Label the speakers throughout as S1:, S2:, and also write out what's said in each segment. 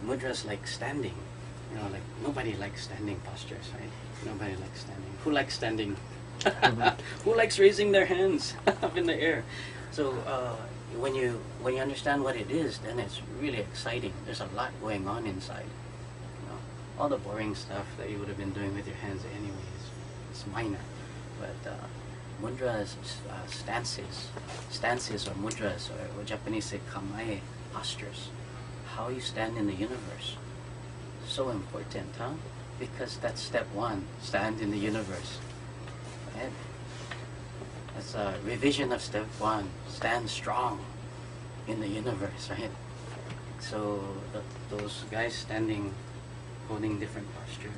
S1: mudras like standing. You know, like nobody likes standing postures, right? Nobody likes standing. Who likes standing? Who likes raising their hands up in the air? So when you understand what it is, then it's really exciting. There's a lot going on inside. You know, all the boring stuff that you would have been doing with your hands anyways, it's minor. But mudras, stances or mudras, or Japanese say kamae, postures. How you stand in the universe. So important, huh? Because that's step one, stand in the universe. Right? That's a revision of step one, stand strong in the universe, right? So those guys standing, holding different postures,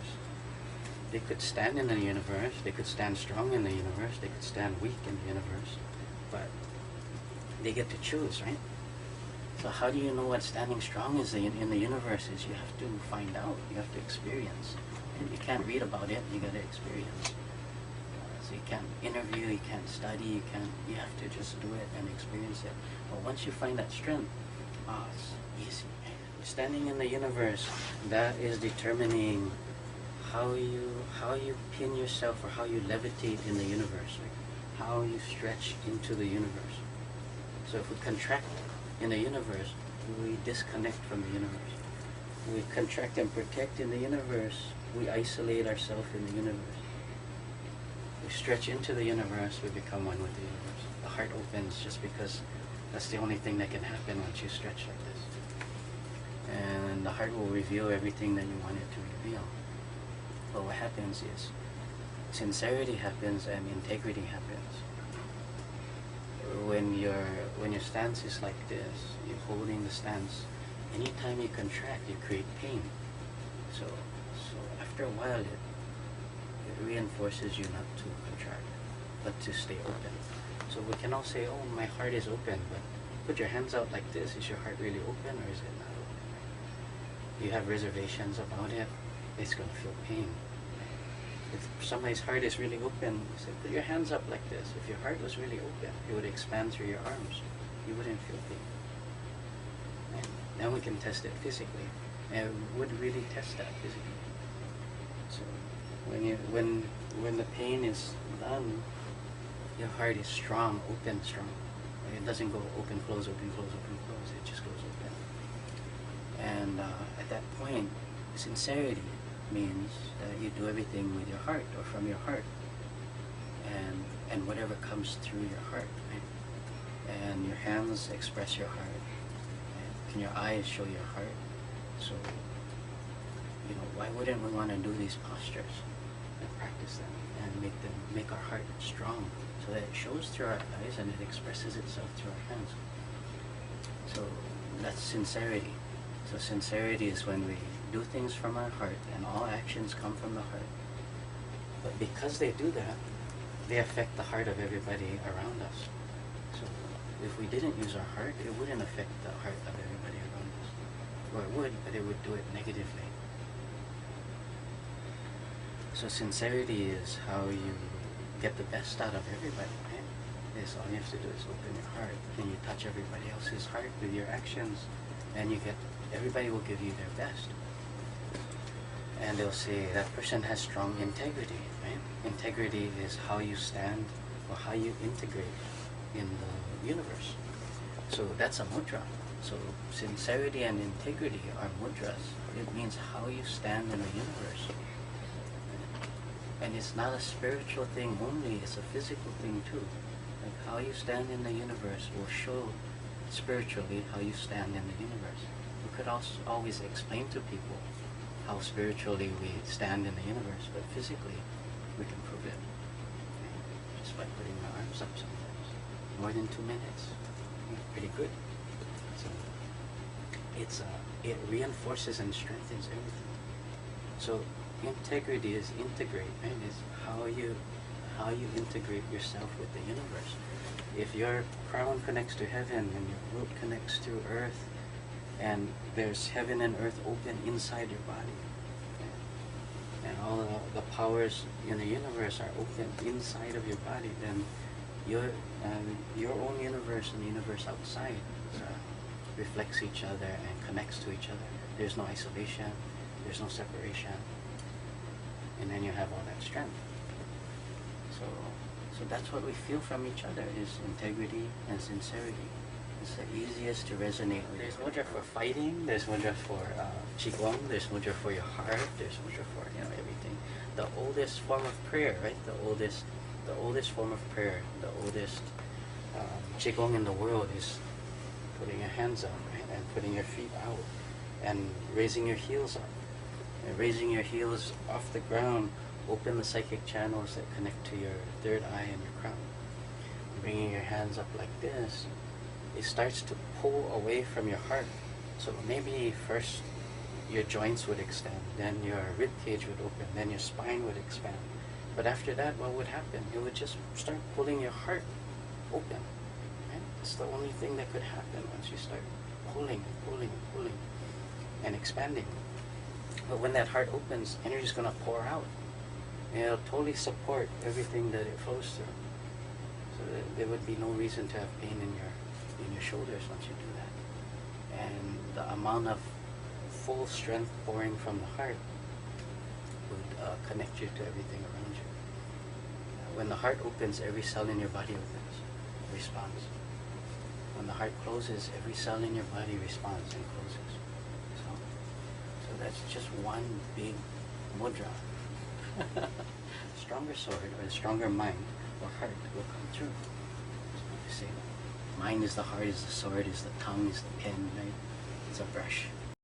S1: they could stand in the universe, they could stand strong in the universe, they could stand weak in the universe, but they get to choose, right? So how do you know what standing strong is in the universe is? You have to find out, you have to experience. And you can't read about it, you got to experience. So you can't interview, you can't study, you have to just do it and experience it. But once you find that strength, it's easy. Standing in the universe, that is determining how you pin yourself or how you levitate in the universe, right? How you stretch into the universe. So if we contract in the universe, we disconnect from the universe. We contract and protect in the universe, we isolate ourselves in the universe. We stretch into the universe, we become one with the universe. The heart opens just because that's the only thing that can happen once you stretch like this. And the heart will reveal everything that you want it to reveal. But what happens is, sincerity happens and integrity happens. When your stance is like this, you're holding the stance, anytime you contract, you create pain. So after a while, it reinforces you not to contract, but to stay open. So we can all say, oh, my heart is open, but put your hands out like this. Is your heart really open or is it not open? You have reservations about it, it's going to feel pain. If somebody's heart is really open, you say, put your hands up like this. If your heart was really open, it would expand through your arms. You wouldn't feel pain. And then we can test it physically. And we would really test that physically. So when the pain is done, your heart is strong, open, strong. It doesn't go open, close, open, close, open, close. It just goes open. And at that point, sincerity means that you do everything with your heart or from your heart, and whatever comes through your heart, right? And your hands express your heart, and your eyes show your heart. So, you know, why wouldn't we want to do these postures and practice them and make our heart strong so that it shows through our eyes and it expresses itself through our hands? So that's sincerity. So sincerity is when we do things from our heart and all actions come from the heart. But because they do that, they affect the heart of everybody around us. So if we didn't use our heart, it wouldn't affect the heart of everybody around us. Or it would, but it would do it negatively. So sincerity is how you get the best out of everybody, right? Is all you have to do is open your heart and you touch everybody else's heart with your actions, and everybody will give you their best. And they'll say that person has strong integrity, right? Integrity is how you stand or how you integrate in the universe. So that's a mudra. So sincerity and integrity are mudras. It means how you stand in the universe. And it's not a spiritual thing only, it's a physical thing too. Like how you stand in the universe will show spiritually how you stand in the universe. We could also always explain to people how spiritually we stand in the universe, but physically we can prove it just by putting our arms up sometimes. More than 2 minutes. Pretty good. So it reinforces and strengthens everything. So integrity is integrate, right? It's how you integrate yourself with the universe. If your crown connects to heaven and your root connects to earth, and there's heaven and earth open inside your body, and all the powers in the universe are open inside of your body, then your own universe and the universe outside reflects each other and connects to each other. there's no isolation, there's no separation, and then you have all that strength. So that's what we feel from each other, is integrity and sincerity. It's the easiest to resonate with. There's mudra for fighting, there's mudra for qigong, there's mudra for your heart, there's mudra for everything. The oldest form of prayer, right? The oldest form of prayer, the oldest qigong in the world is putting your hands up, right? And putting your feet out and raising your heels up. And raising your heels off the ground, open the psychic channels that connect to your third eye and your crown. Bringing your hands up like this, it starts to pull away from your heart. So maybe first your joints would extend, then your rib cage would open, then your spine would expand. But after that, what would happen? It would just start pulling your heart open. Right? It's the only thing that could happen once you start pulling and pulling and pulling and expanding. But when that heart opens, energy is going to pour out. And it'll totally support everything that it flows through. So there would be no reason to have pain in your shoulders once you do that. And the amount of full strength pouring from the heart would connect you to everything around you. When the heart opens, every cell in your body opens, responds. When the heart closes, every cell in your body responds and closes. So that's just one big mudra. Stronger sword or a stronger mind or heart will come through. So you say, mind is the heart, is the sword, is the tongue, is the pen, right? It's a brush.